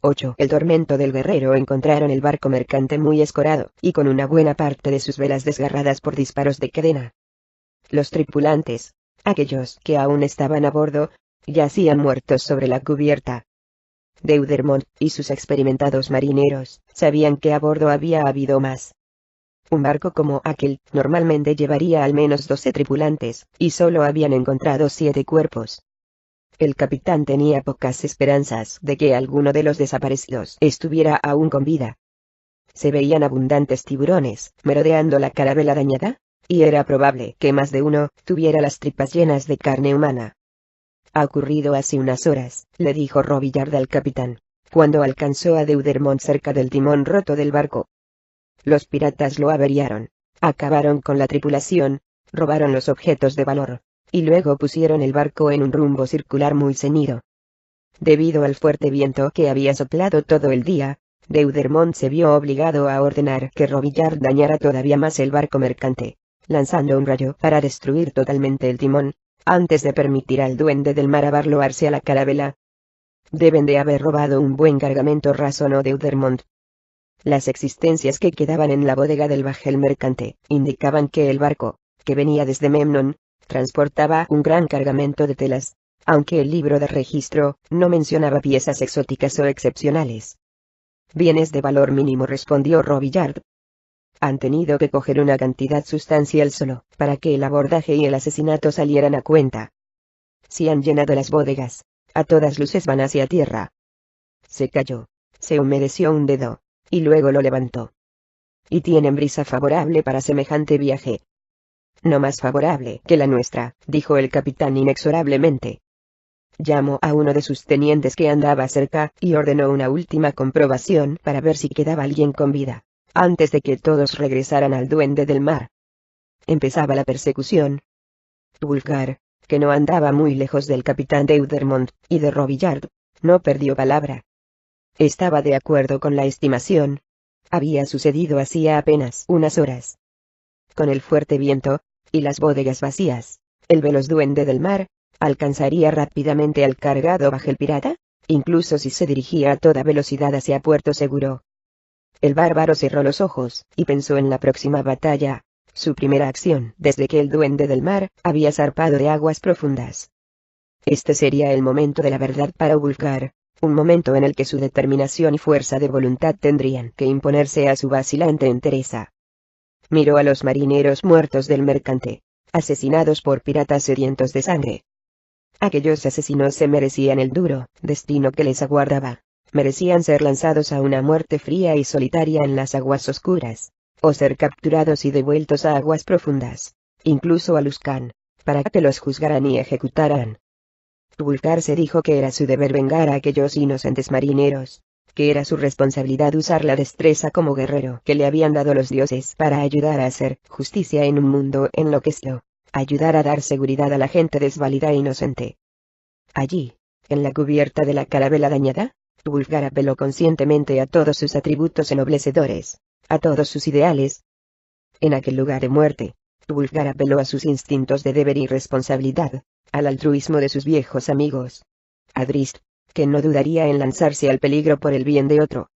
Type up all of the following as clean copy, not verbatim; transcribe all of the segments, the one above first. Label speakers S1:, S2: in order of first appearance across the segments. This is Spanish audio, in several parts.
S1: 8. El tormento del guerrero. Encontraron el barco mercante muy escorado, y con una buena parte de sus velas desgarradas por disparos de cadena. Los tripulantes, aquellos que aún estaban a bordo, yacían muertos sobre la cubierta. Deudermont y sus experimentados marineros sabían que a bordo había habido más. Un barco como aquel normalmente llevaría al menos 12 tripulantes, y solo habían encontrado 7 cuerpos. El capitán tenía pocas esperanzas de que alguno de los desaparecidos estuviera aún con vida. Se veían abundantes tiburones merodeando la carabela dañada, y era probable que más de uno tuviera las tripas llenas de carne humana. Ha ocurrido hace unas horas, le dijo Robillard al capitán, cuando alcanzó a Deudermont cerca del timón roto del barco. Los piratas lo averiaron, acabaron con la tripulación, robaron los objetos de valor, y luego pusieron el barco en un rumbo circular muy ceñido. Debido al fuerte viento que había soplado todo el día, Deudermont se vio obligado a ordenar que Robillard dañara todavía más el barco mercante, lanzando un rayo para destruir totalmente el timón, antes de permitir al duende del mar abarloarse a la carabela. Deben de haber robado un buen cargamento, razonó Deudermont. Las existencias que quedaban en la bodega del bajel mercante indicaban que el barco, que venía desde Memnon, transportaba un gran cargamento de telas, aunque el libro de registro no mencionaba piezas exóticas o excepcionales. Bienes de valor mínimo, respondió Robillard. Han tenido que coger una cantidad sustancial solo para que el abordaje y el asesinato salieran a cuenta. Si han llenado las bodegas, a todas luces van hacia tierra. Se calló, se humedeció un dedo, y luego lo levantó. ¿Y tienen brisa favorable para semejante viaje? No más favorable que la nuestra, dijo el capitán inexorablemente. Llamó a uno de sus tenientes que andaba cerca, y ordenó una última comprobación para ver si quedaba alguien con vida, antes de que todos regresaran al duende del mar. Empezaba la persecución. Wulfgar, que no andaba muy lejos del capitán Deudermont y de Robillard, no perdió palabra. Estaba de acuerdo con la estimación. Había sucedido hacía apenas unas horas. Con el fuerte viento, y las bodegas vacías, el veloz duende del mar alcanzaría rápidamente al cargado bajel pirata, incluso si se dirigía a toda velocidad hacia puerto seguro. El bárbaro cerró los ojos, y pensó en la próxima batalla, su primera acción desde que el duende del mar había zarpado de aguas profundas. Este sería el momento de la verdad para Wulfgar, un momento en el que su determinación y fuerza de voluntad tendrían que imponerse a su vacilante entereza. Miró a los marineros muertos del mercante, asesinados por piratas sedientos de sangre. Aquellos asesinos se merecían el duro destino que les aguardaba, merecían ser lanzados a una muerte fría y solitaria en las aguas oscuras, o ser capturados y devueltos a aguas profundas, incluso a Luskan, para que los juzgaran y ejecutaran. Wulfgar se dijo que era su deber vengar a aquellos inocentes marineros, que era su responsabilidad usar la destreza como guerrero que le habían dado los dioses para ayudar a hacer justicia en un mundo enloquecido, ayudar a dar seguridad a la gente desvalida e inocente. Allí, en la cubierta de la carabela dañada, Wulfgar apeló conscientemente a todos sus atributos ennoblecedores, a todos sus ideales. En aquel lugar de muerte, Wulfgar apeló a sus instintos de deber y responsabilidad, al altruismo de sus viejos amigos. A Drizzt, que no dudaría en lanzarse al peligro por el bien de otro.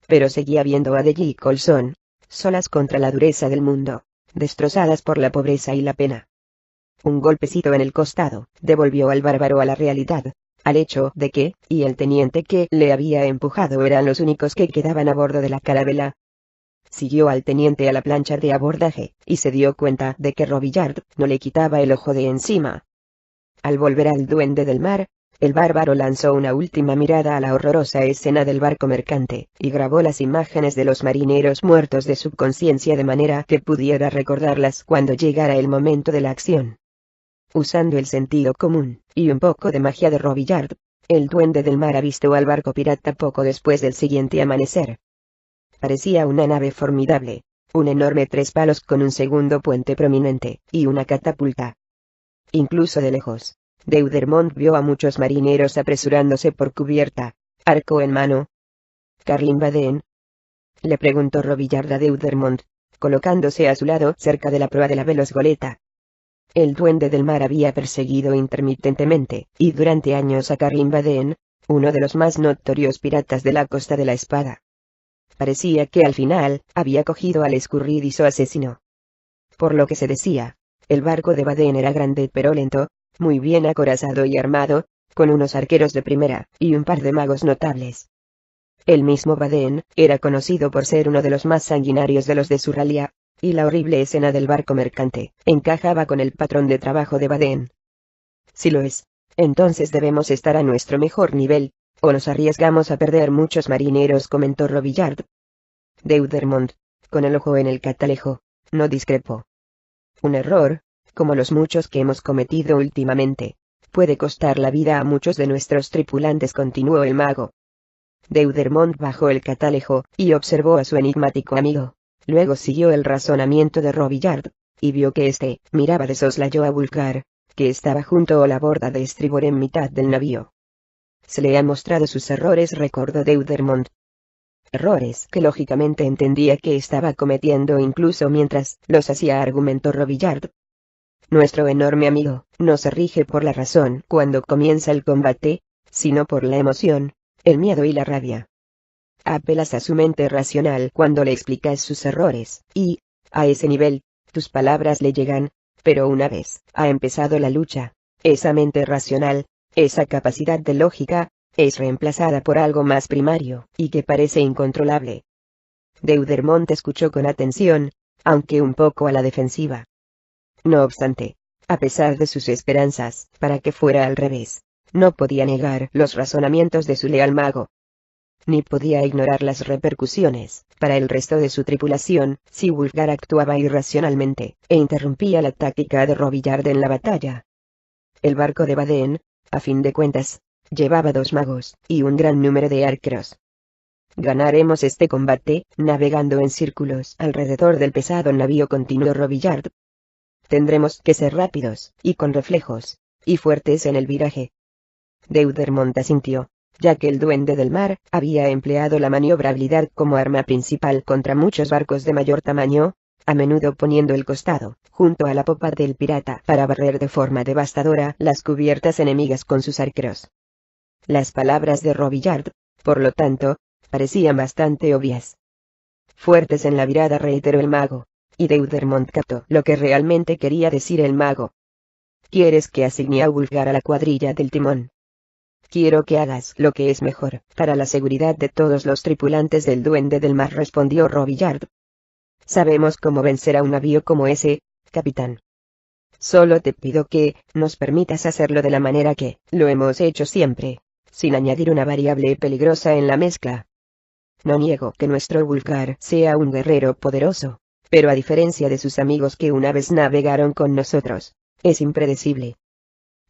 S1: Pero seguía viendo a Delly y Coulson, solas contra la dureza del mundo, destrozadas por la pobreza y la pena. Un golpecito en el costado devolvió al bárbaro a la realidad, al hecho de que, y el teniente que le había empujado eran los únicos que quedaban a bordo de la carabela. Siguió al teniente a la plancha de abordaje, y se dio cuenta de que Robillard no le quitaba el ojo de encima. Al volver al duende del mar, el bárbaro lanzó una última mirada a la horrorosa escena del barco mercante, y grabó las imágenes de los marineros muertos de su conciencia de manera que pudiera recordarlas cuando llegara el momento de la acción. Usando el sentido común, y un poco de magia de Robillard, el duende del mar avistó al barco pirata poco después del siguiente amanecer. Parecía una nave formidable, un enorme 3 palos con un segundo puente prominente, y una catapulta. Incluso de lejos, Deudermont vio a muchos marineros apresurándose por cubierta, arco en mano. ¿Carlin Baden?, le preguntó Robillard a Deudermont, colocándose a su lado cerca de la proa de la veloz goleta. El duende del mar había perseguido intermitentemente, y durante años a Carlin Baden, uno de los más notorios piratas de la Costa de la Espada. Parecía que al final, había cogido al escurridizo asesino. Por lo que se decía, el barco de Baden era grande pero lento, muy bien acorazado y armado, con unos arqueros de primera, y un par de magos notables. El mismo Baden, era conocido por ser uno de los más sanguinarios de los de Surralia, y la horrible escena del barco mercante, encajaba con el patrón de trabajo de Baden. Si lo es, entonces debemos estar a nuestro mejor nivel, o nos arriesgamos a perder muchos marineros, comentó Robillard. Deudermont, con el ojo en el catalejo, no discrepó. Un error, como los muchos que hemos cometido últimamente, puede costar la vida a muchos de nuestros tripulantes, continuó el mago. Deudermont bajó el catalejo, y observó a su enigmático amigo. Luego siguió el razonamiento de Robillard, y vio que éste miraba de soslayo a Wulfgar, que estaba junto a la borda de estribor en mitad del navío. Se le han mostrado sus errores, recordó Deudermont. Errores que lógicamente entendía que estaba cometiendo incluso mientras los hacía, argumentó Robillard. Nuestro enorme amigo no se rige por la razón cuando comienza el combate, sino por la emoción, el miedo y la rabia. Apelas a su mente racional cuando le explicas sus errores, y, a ese nivel, tus palabras le llegan, pero una vez ha empezado la lucha, esa mente racional, esa capacidad de lógica, es reemplazada por algo más primario, y que parece incontrolable. Deudermont escuchó con atención, aunque un poco a la defensiva. No obstante, a pesar de sus esperanzas, para que fuera al revés, no podía negar los razonamientos de su leal mago. Ni podía ignorar las repercusiones, para el resto de su tripulación, si Wulfgar actuaba irracionalmente, e interrumpía la táctica de Robillard en la batalla. El barco de Baden, a fin de cuentas, llevaba 2 magos, y un gran número de arqueros. Ganaremos este combate, navegando en círculos alrededor del pesado navío, continuó Robillard. Tendremos que ser rápidos, y con reflejos, y fuertes en el viraje. Deudermont asintió, ya que el duende del mar había empleado la maniobrabilidad como arma principal contra muchos barcos de mayor tamaño, a menudo poniendo el costado, junto a la popa del pirata, para barrer de forma devastadora las cubiertas enemigas con sus arqueros. Las palabras de Robillard, por lo tanto, parecían bastante obvias. Fuertes en la virada, reiteró el mago, y Deudermont captó lo que realmente quería decir el mago. ¿Quieres que asigne a Wulfgar a la cuadrilla del timón? Quiero que hagas lo que es mejor para la seguridad de todos los tripulantes del Duende del Mar, respondió Robillard. Sabemos cómo vencer a un navío como ese, capitán. Solo te pido que nos permitas hacerlo de la manera que lo hemos hecho siempre, sin añadir una variable peligrosa en la mezcla. No niego que nuestro Wulfgar sea un guerrero poderoso, pero a diferencia de sus amigos que una vez navegaron con nosotros, es impredecible.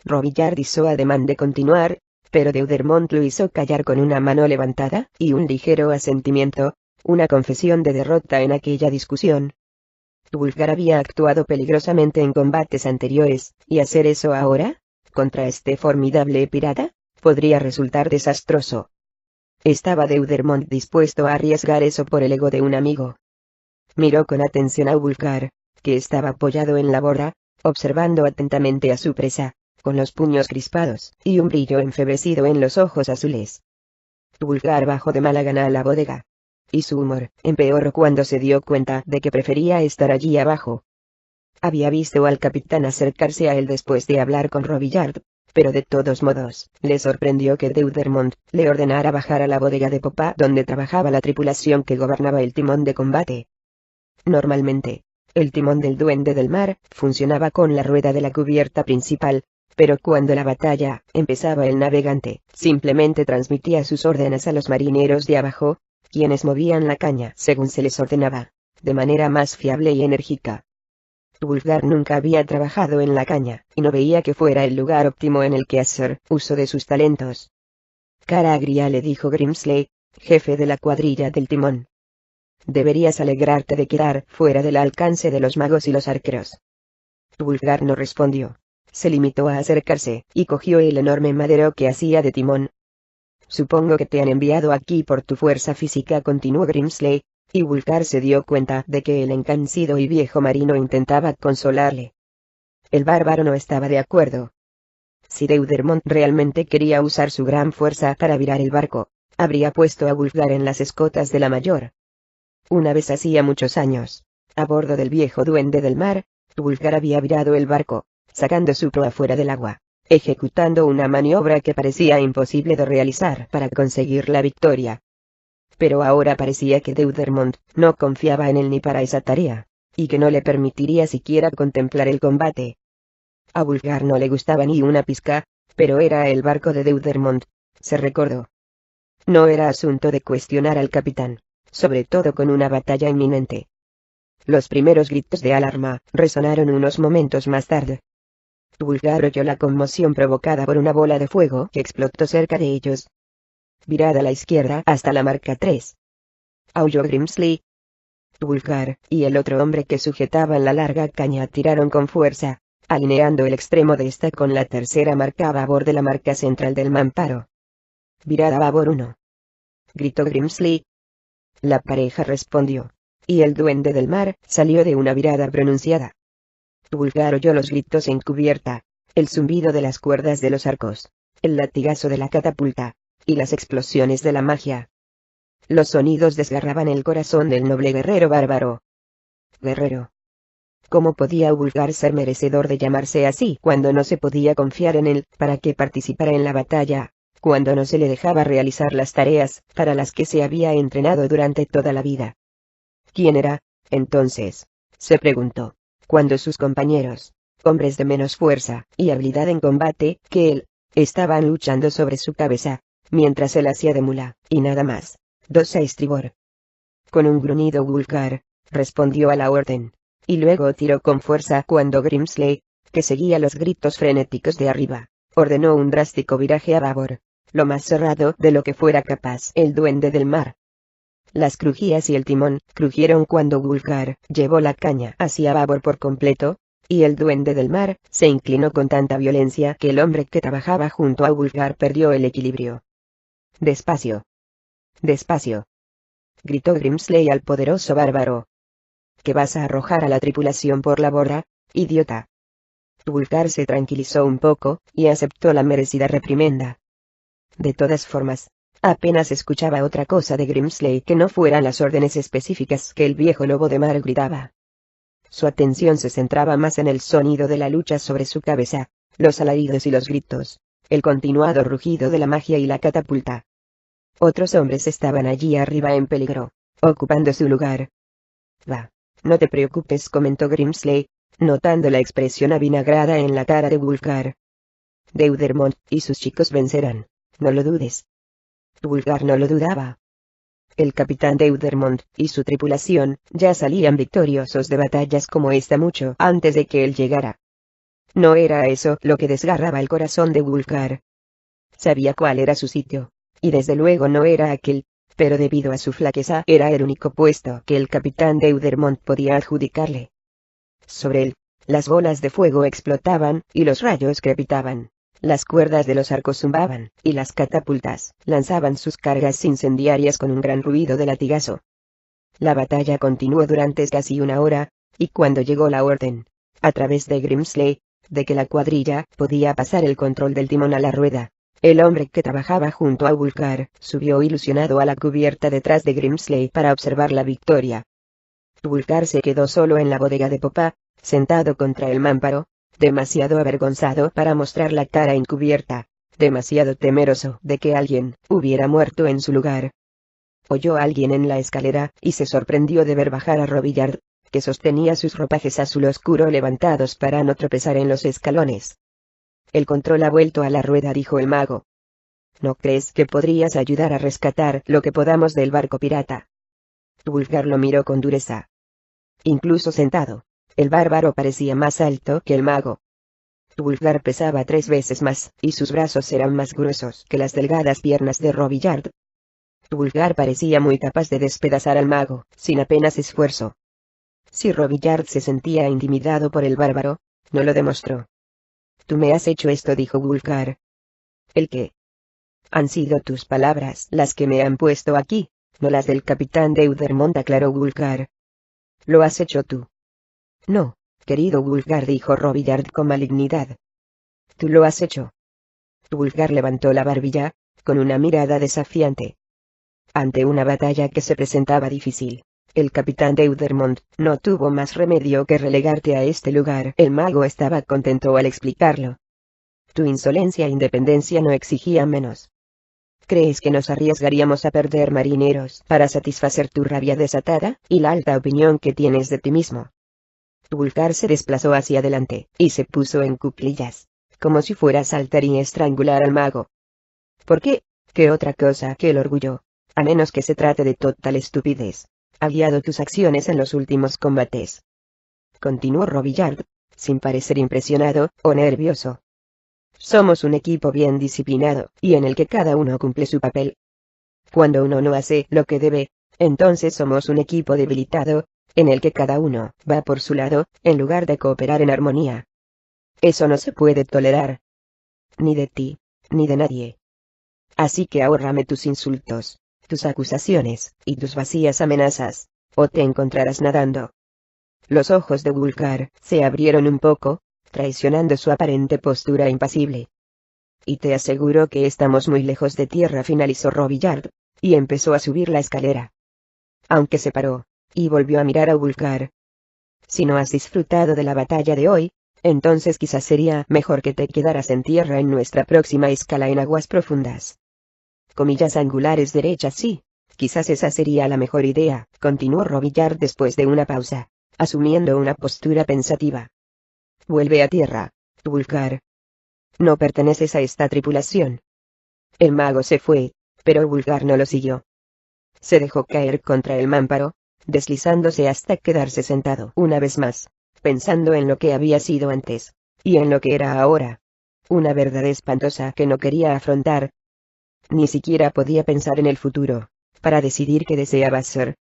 S1: Robillard hizo ademán de continuar, pero Deudermont lo hizo callar con una mano levantada y un ligero asentimiento, una confesión de derrota en aquella discusión. Wulfgar había actuado peligrosamente en combates anteriores, y hacer eso ahora, contra este formidable pirata, podría resultar desastroso. ¿Estaba Deudermont dispuesto a arriesgar eso por el ego de un amigo? Miró con atención a Wulfgar, que estaba apoyado en la borda, observando atentamente a su presa, con los puños crispados, y un brillo enfebrecido en los ojos azules. Wulfgar bajó de mala gana a la bodega, y su humor empeoró cuando se dio cuenta de que prefería estar allí abajo. Había visto al capitán acercarse a él después de hablar con Robillard, pero de todos modos, le sorprendió que Deudermont le ordenara bajar a la bodega de popa donde trabajaba la tripulación que gobernaba el timón de combate. Normalmente, el timón del Duende del Mar funcionaba con la rueda de la cubierta principal, pero cuando la batalla empezaba el navegante simplemente transmitía sus órdenes a los marineros de abajo, quienes movían la caña según se les ordenaba, de manera más fiable y enérgica. Wulfgar nunca había trabajado en la caña, y no veía que fuera el lugar óptimo en el que hacer uso de sus talentos. Cara agria, le dijo Grimsley, jefe de la cuadrilla del timón. Deberías alegrarte de quedar fuera del alcance de los magos y los arqueros. Wulfgar no respondió. Se limitó a acercarse, y cogió el enorme madero que hacía de timón. Supongo que te han enviado aquí por tu fuerza física, continuó Grimsley, y Wulfgar se dio cuenta de que el encanecido y viejo marino intentaba consolarle. El bárbaro no estaba de acuerdo. Si Deudermont realmente quería usar su gran fuerza para virar el barco, habría puesto a Wulfgar en las escotas de la mayor. Una vez hacía muchos años, a bordo del viejo duende del mar, Wulfgar había virado el barco, sacando su proa fuera del agua, ejecutando una maniobra que parecía imposible de realizar para conseguir la victoria. Pero ahora parecía que Deudermont no confiaba en él ni para esa tarea, y que no le permitiría siquiera contemplar el combate. A Wulfgar no le gustaba ni una pizca, pero era el barco de Deudermont, se recordó. No era asunto de cuestionar al capitán, sobre todo con una batalla inminente. Los primeros gritos de alarma resonaron unos momentos más tarde. Wulfgar oyó la conmoción provocada por una bola de fuego que explotó cerca de ellos. Virad a la izquierda hasta la marca 3. Aulló Grimsley. Wulfgar y el otro hombre que sujetaban la larga caña tiraron con fuerza, alineando el extremo de esta con la tercera marca a babor de la marca central del mamparo. Virad a babor 1. Gritó Grimsley. La pareja respondió, y el duende del mar salió de una virada pronunciada. Wulfgar oyó los gritos en cubierta, el zumbido de las cuerdas de los arcos, el latigazo de la catapulta, y las explosiones de la magia. Los sonidos desgarraban el corazón del noble guerrero bárbaro. Guerrero. ¿Cómo podía Wulfgar ser merecedor de llamarse así cuando no se podía confiar en él para que participara en la batalla, cuando no se le dejaba realizar las tareas para las que se había entrenado durante toda la vida? ¿Quién era, entonces?, se preguntó, cuando sus compañeros, hombres de menos fuerza y habilidad en combate que él, estaban luchando sobre su cabeza, mientras él hacía de mula, y nada más. 2 a estribor. Con un gruñido Wulfgar respondió a la orden, y luego tiró con fuerza cuando Grimsley, que seguía los gritos frenéticos de arriba, ordenó un drástico viraje a babor, lo más cerrado de lo que fuera capaz el duende del mar. Las crujías y el timón crujieron cuando Wulfgar llevó la caña hacia babor por completo, y el duende del mar se inclinó con tanta violencia que el hombre que trabajaba junto a Wulfgar perdió el equilibrio. Despacio. Despacio. Gritó Grimsley al poderoso bárbaro. ¿Que vas a arrojar a la tripulación por la borda, idiota? Wulfgar se tranquilizó un poco, y aceptó la merecida reprimenda. De todas formas, apenas escuchaba otra cosa de Grimsley que no fueran las órdenes específicas que el viejo lobo de mar gritaba. Su atención se centraba más en el sonido de la lucha sobre su cabeza, los alaridos y los gritos, el continuado rugido de la magia y la catapulta. Otros hombres estaban allí arriba en peligro, ocupando su lugar. Va, no te preocupes, comentó Grimsley, notando la expresión avinagrada en la cara de Wulfgar. Deudermont y sus chicos vencerán, no lo dudes. Wulfgar no lo dudaba. El capitán Deudermont y su tripulación ya salían victoriosos de batallas como esta mucho antes de que él llegara. No era eso lo que desgarraba el corazón de Wulfgar. Sabía cuál era su sitio, y desde luego no era aquel, pero debido a su flaqueza era el único puesto que el capitán Deudermont podía adjudicarle. Sobre él, las bolas de fuego explotaban y los rayos crepitaban. Las cuerdas de los arcos zumbaban, y las catapultas lanzaban sus cargas incendiarias con un gran ruido de latigazo. La batalla continuó durante casi una hora, y cuando llegó la orden, a través de Grimsley, de que la cuadrilla podía pasar el control del timón a la rueda, el hombre que trabajaba junto a Wulfgar subió ilusionado a la cubierta detrás de Grimsley para observar la victoria. Wulfgar se quedó solo en la bodega de popa, sentado contra el mámparo, demasiado avergonzado para mostrar la cara encubierta, demasiado temeroso de que alguien hubiera muerto en su lugar. Oyó a alguien en la escalera, y se sorprendió de ver bajar a Robillard, que sostenía sus ropajes azul oscuro levantados para no tropezar en los escalones. El control ha vuelto a la rueda, dijo el mago. ¿No crees que podrías ayudar a rescatar lo que podamos del barco pirata? Wulfgar lo miró con dureza. Incluso sentado, el bárbaro parecía más alto que el mago. Wulfgar pesaba 3 veces más, y sus brazos eran más gruesos que las delgadas piernas de Robillard. Wulfgar parecía muy capaz de despedazar al mago, sin apenas esfuerzo. Si Robillard se sentía intimidado por el bárbaro, no lo demostró. Tú me has hecho esto, dijo Wulfgar. ¿El qué? Han sido tus palabras las que me han puesto aquí, no las del capitán Deudermont, aclaró Wulfgar. ¿Lo has hecho tú? No, querido Wulfgar, dijo Robillard con malignidad. Tú lo has hecho, Vulgar levantó la barbilla, con una mirada desafiante. Ante una batalla que se presentaba difícil, el capitán Deudermont no tuvo más remedio que relegarte a este lugar. El mago estaba contento al explicarlo. Tu insolencia e independencia no exigían menos. ¿Crees que nos arriesgaríamos a perder marineros para satisfacer tu rabia desatada y la alta opinión que tienes de ti mismo? Vulgar se desplazó hacia adelante y se puso en cuclillas, como si fuera a saltar y estrangular al mago. ¿Por qué? ¿Qué otra cosa que el orgullo, a menos que se trate de total estupidez, ha guiado tus acciones en los últimos combates? Continuó Robillard, sin parecer impresionado o nervioso. Somos un equipo bien disciplinado, y en el que cada uno cumple su papel. Cuando uno no hace lo que debe, entonces somos un equipo debilitado, en el que cada uno va por su lado, en lugar de cooperar en armonía. Eso no se puede tolerar. Ni de ti, ni de nadie. Así que ahórrame tus insultos, tus acusaciones, y tus vacías amenazas, o te encontrarás nadando. Los ojos de Vulgar se abrieron un poco, traicionando su aparente postura impasible. Y te aseguro que estamos muy lejos de tierra, finalizó Robillard, y empezó a subir la escalera. Aunque se paró, y volvió a mirar a Vulgar. Si no has disfrutado de la batalla de hoy, entonces quizás sería mejor que te quedaras en tierra en nuestra próxima escala en aguas profundas. Comillas angulares derechas, sí, quizás esa sería la mejor idea, continuó Robillard después de una pausa, asumiendo una postura pensativa. Vuelve a tierra, Vulgar. No perteneces a esta tripulación. El mago se fue, pero Vulgar no lo siguió. Se dejó caer contra el mámparo, deslizándose hasta quedarse sentado una vez más, pensando en lo que había sido antes, y en lo que era ahora. Una verdad espantosa que no quería afrontar. Ni siquiera podía pensar en el futuro, para decidir qué deseaba ser,